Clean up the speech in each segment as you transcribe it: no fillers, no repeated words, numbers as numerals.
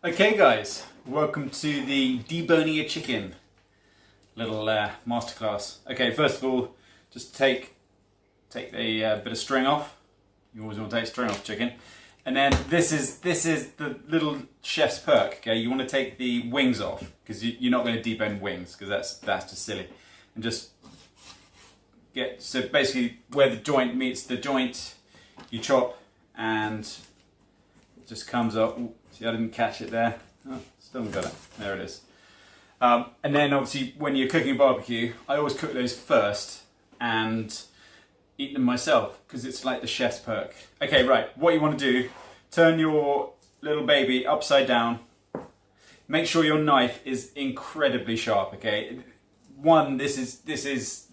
Okay guys, welcome to the deboning a chicken little masterclass. Okay, first of all, just take a bit of string off. You always want to take string off chicken. And then this is the little chef's perk, okay? You want to take the wings off, because you're not going to debone wings, because that's just silly. And just so basically where the joint meets the joint, you chop and it just comes up. Ooh, see, I didn't catch it there. Oh, still haven't got it. There it is. And then obviously when you're cooking barbecue, I always cook those first and eat them myself, because it's like the chef's perk. Okay, right, what you want to do, turn your little baby upside down. Make sure your knife is incredibly sharp, okay? One, this is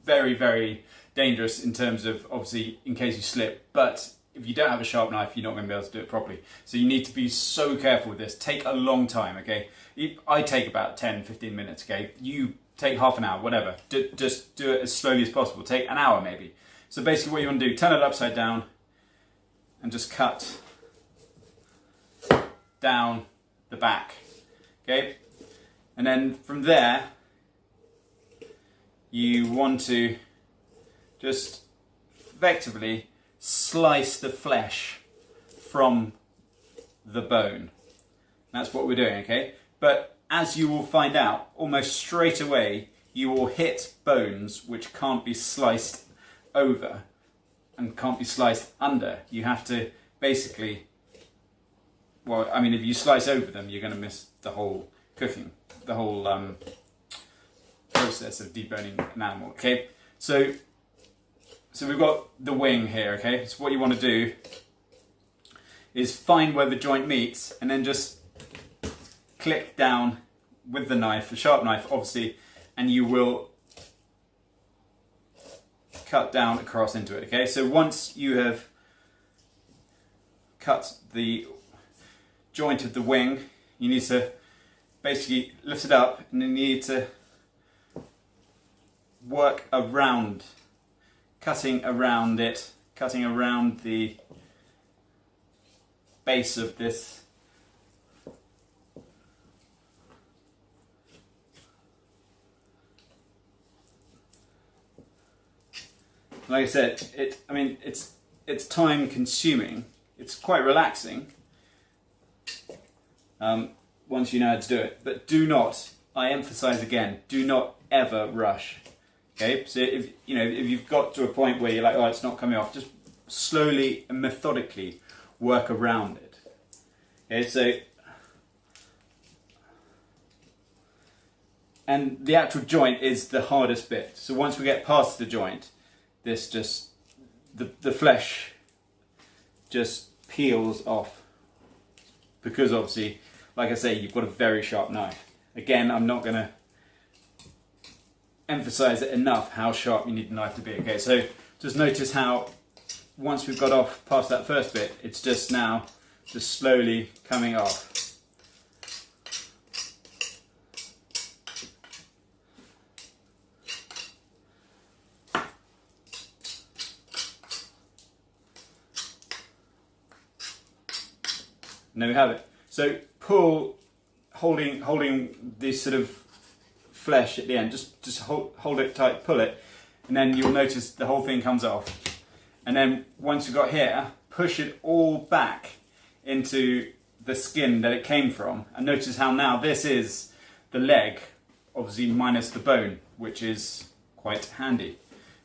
very, very dangerous in terms of, obviously, in case you slip, but if you don't have a sharp knife, you're not going to be able to do it properly. So you need to be so careful with this. Take a long time, okay? I take about 10-15 minutes, okay? You take half an hour, whatever. Just do it as slowly as possible. Take an hour maybe. So basically what you want to do, turn it upside down and just cut down the back, okay? And then from there, you want to just effectively slice the flesh from the bone. That's what we're doing, okay? But as you will find out, almost straight away, you will hit bones which can't be sliced over and can't be sliced under. You have to basically, well, I mean, if you slice over them, you're going to miss the whole cooking, the whole process of deboning an animal, okay? So we've got the wing here, okay? So what you want to do is find where the joint meets and then just click down with the knife, the sharp knife obviously, and you will cut down across into it, okay? So once you have cut the joint of the wing, you need to basically lift it up and then you need to work around, cutting around it, cutting around the base of this. Like I said, it's time consuming. It's quite relaxing once you know how to do it. But do not, I emphasize again, do not ever rush. Okay, so if you've got to a point where you're like, oh, it's not coming off, just slowly and methodically work around it. Okay, so, and the actual joint is the hardest bit. So once we get past the joint, this just, the flesh just peels off. Because obviously, like I say, you've got a very sharp knife. Again, I'm not going to emphasize it enough how sharp you need the knife to be. Okay, so just notice how once we've got off past that first bit, it's just now just slowly coming off. And there we have it. So pull, holding this sort of flesh at the end, just hold it tight, pull it, and then you'll notice the whole thing comes off. And then once you've got here, push it all back into the skin that it came from, and notice how now this is the leg, obviously minus the bone, which is quite handy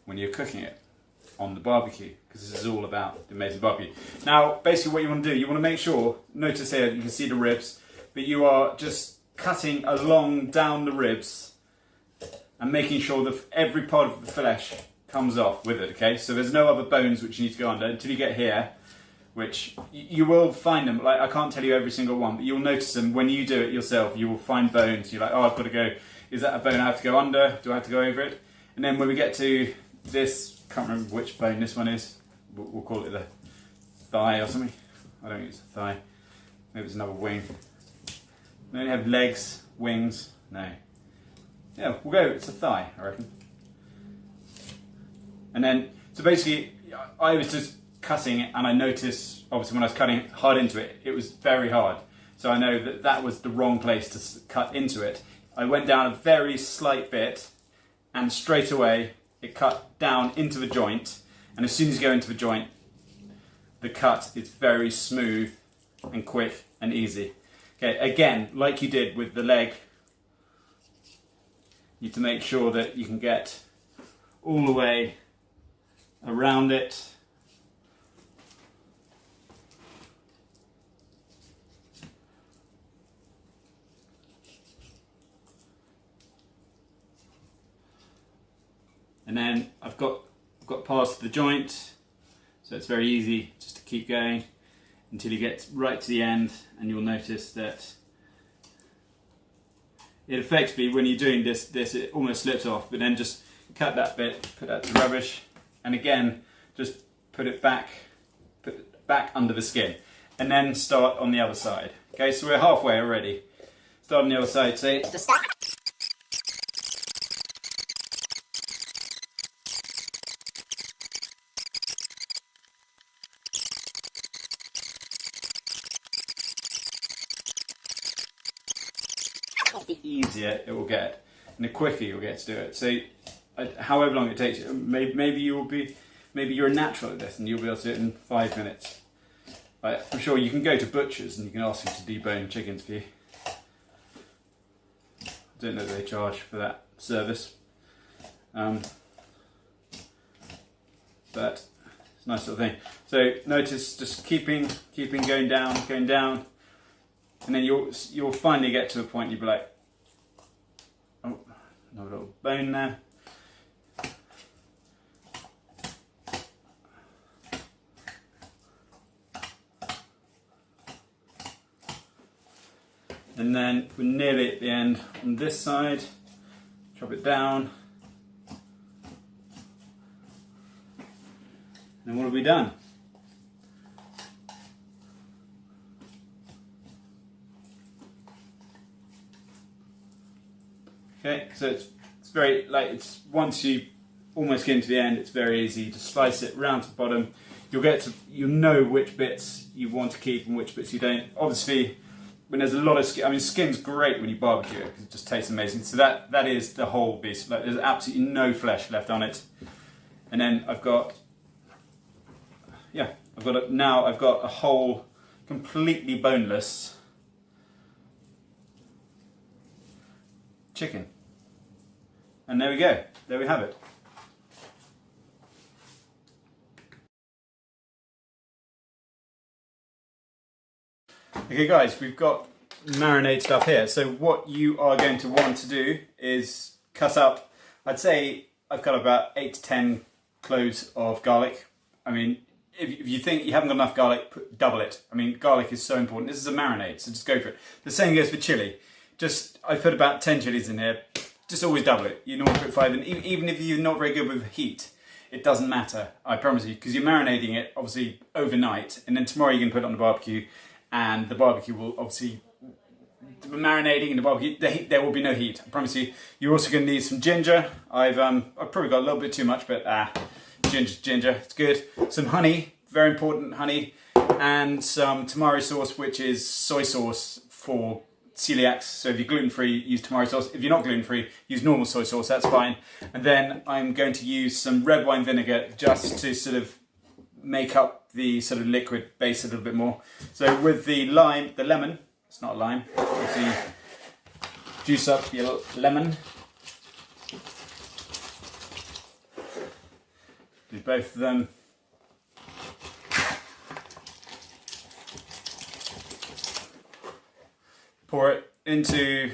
when you're cooking it on the barbecue, because this is all about the amazing barbecue. Now basically what you want to do, you want to make sure, notice here you can see the ribs, but you are just cutting along down the ribs and making sure that every part of the flesh comes off with it, okay? So there's no other bones which you need to go under until you get here, which you will find them. Like, I can't tell you every single one, but you'll notice them when you do it yourself. You will find bones. You're like, oh, I've got to go, is that a bone I have to go under? Do I have to go over it? And then when we get to this, can't remember which bone this one is, we'll call it the thigh or something. I don't think it's a thigh. Maybe it's another wing. We only have legs, wings, no. Yeah, we'll go, it's a thigh, I reckon. And then, so basically, I was just cutting it and I noticed, obviously when I was cutting hard into it, it was very hard. So I know that that was the wrong place to cut into it. I went down a very slight bit, and straight away it cut down into the joint, and as soon as you go into the joint, the cut is very smooth and quick and easy. Okay, again, like you did with the leg, you need to make sure that you can get all the way around it. And then I've got past the joint, so it's very easy just to keep going until you get right to the end, and you'll notice that it effectively, when you're doing this it almost slips off, but then just cut that bit, put that to rubbish, and again just put it back under the skin, and then start on the other side. Okay, so we're halfway already. Start on the other side. So the easier it will get, and the quicker you'll get to do it. So, however long it takes you, maybe you're a natural at this, and you'll be able to do it in 5 minutes. I'm sure you can go to butchers and you can ask them to debone chickens for you. I don't know if they charge for that service, but it's a nice little thing. So notice just keeping going down, and then you'll finally get to a point you'll be like, oh, another little bone there. And then we're nearly at the end on this side. Chop it down. And what have we done? Okay, so it's very, once you almost get into the end, it's very easy to slice it round to the bottom. You'll know which bits you want to keep and which bits you don't. Obviously, when there's a lot of skin, skin's great when you barbecue it because it just tastes amazing. So that is the whole beast. There's absolutely no flesh left on it. And then I've got a whole, completely boneless chicken. And there we go. There we have it. Okay guys, we've got marinade stuff here. So what you are going to want to do is cut up, I'd say I've got about 8 to 10 cloves of garlic. If you think you haven't got enough garlic, double it. Garlic is so important. This is a marinade, so just go for it. The same goes for chili. I put about 10 chilies in here. Just always double it. You normally put 5 in. Even if you're not very good with heat, it doesn't matter, I promise you, because you're marinating it obviously overnight, and then tomorrow you can put it on the barbecue, and the barbecue will obviously, marinating in the barbecue, there will be no heat, I promise you. You're also going to need some ginger. I've probably got a little bit too much, but ginger, it's good. Some honey, very important honey, and some tamari sauce, which is soy sauce for celiacs. So if you're gluten-free, use tamari sauce. If you're not gluten-free, use normal soy sauce, that's fine. And then I'm going to use some red wine vinegar just to sort of make up the sort of liquid base a little bit more. So with the lemon, it's not a lime, obviously juice up your lemon. Do both of them. Pour it into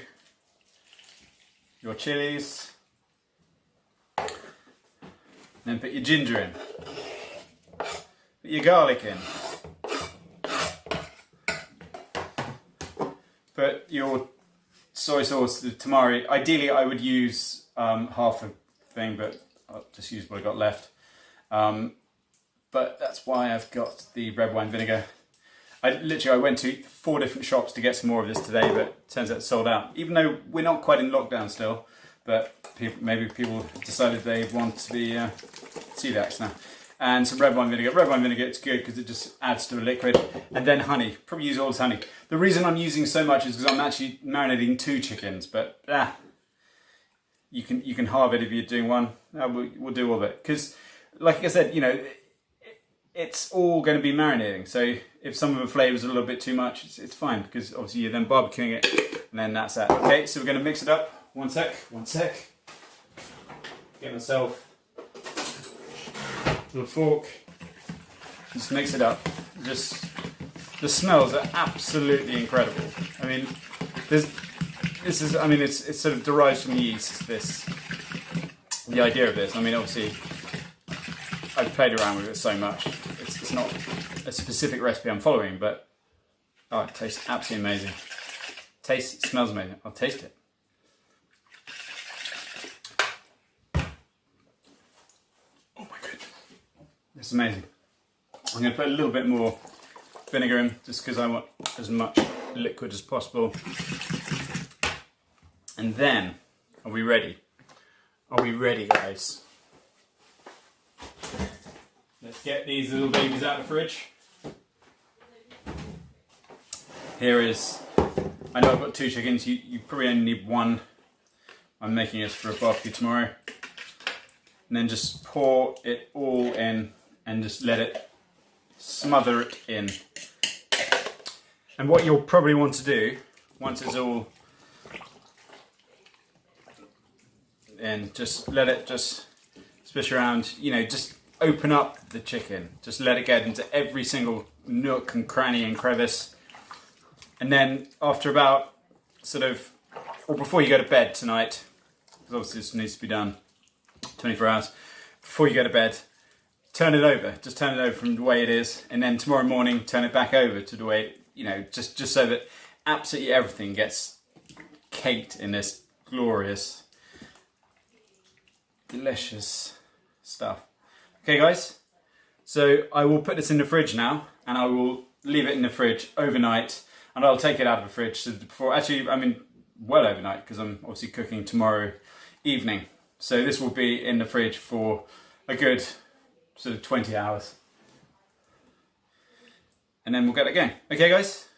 your chilies. Then put your ginger in. Put your garlic in. Put your soy sauce, the tamari. Ideally I would use half a thing, but I'll just use what I got left. But that's why I've got the red wine vinegar. I went to 4 different shops to get some more of this today, but it turns out it's sold out. Even though we're not quite in lockdown still, but maybe people decided they want to be celiacs now. and some red wine vinegar. Red wine vinegar, it's good because it just adds to the liquid. And then honey, probably use all this honey. The reason I'm using so much is because I'm actually marinating 2 chickens, but you can halve it if you're doing one. We'll do all of it. Because, like I said, you know, it's all going to be marinating. So if some of the flavours are a little bit too much, it's fine, because obviously you're then barbecuing it, and then that's that. Okay, so we're going to mix it up. One sec. Get myself a little fork. Just mix it up. Just, the smells are absolutely incredible. I mean, it's sort of derives from yeast, the idea of this. I mean, obviously, I've played around with it so much. It's not a specific recipe I'm following, but oh, it tastes absolutely amazing. Smells amazing. I'll taste it. Oh my goodness. It's amazing. I'm going to put a little bit more vinegar in, just because I want as much liquid as possible. And then, are we ready? Are we ready, guys? Let's get these little babies out of the fridge. Here is, I know I've got 2 chickens, you probably only need 1. I'm making this for a barbecue tomorrow. And then just pour it all in and just let it smother it in. And what you'll probably want to do, once it's all in, just let it just swish around, you know, just open up the chicken. Just let it get into every single nook and cranny and crevice. And then after about or before you go to bed tonight, because obviously this needs to be done 24 hours, before you go to bed, turn it over. Just turn it over from the way it is. And then tomorrow morning, turn it back over to the way, you know, just so that absolutely everything gets caked in this glorious, delicious stuff. Okay guys, so I will put this in the fridge now, and I will leave it in the fridge overnight, and I'll take it out of the fridge well overnight, because I'm obviously cooking tomorrow evening. So this will be in the fridge for a good sort of 20 hours. And then we'll get it going. Okay guys,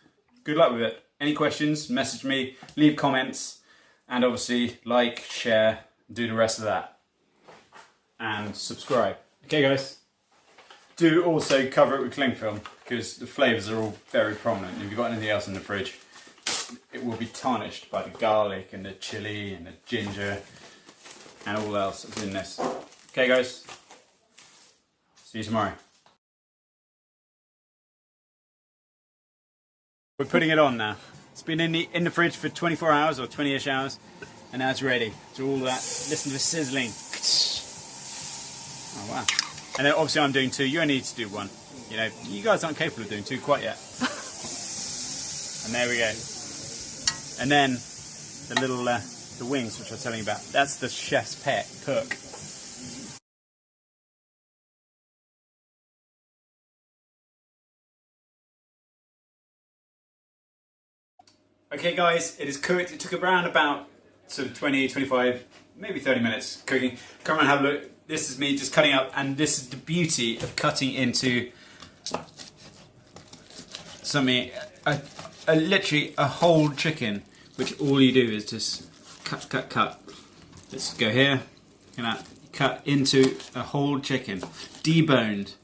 good luck with it. Any questions, message me, leave comments, and obviously like, share, do the rest of that. And subscribe. Okay guys, do also cover it with cling film, because the flavours are all very prominent. If you've got anything else in the fridge, it will be tarnished by the garlic and the chilli and the ginger and all else that's in this. Okay guys, see you tomorrow. We're putting it on now. It's been in the fridge for 24 hours or 20-ish hours, and now it's ready. So all that, listen to the sizzling. Oh wow. And then obviously I'm doing 2, you only need to do 1. You know, you guys aren't capable of doing 2 quite yet. And there we go. And then the little, the wings, which I was telling you about, that's the chef's pet, cook. Okay guys, it is cooked. It took around about sort of 20, 25, maybe 30 minutes cooking. Come around and have a look. This is me just cutting up, and this is the beauty of cutting into something, literally a whole chicken, which all you do is just cut. Let's go here, cut into a whole chicken, deboned.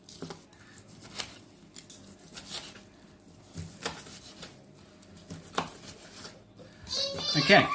Okay.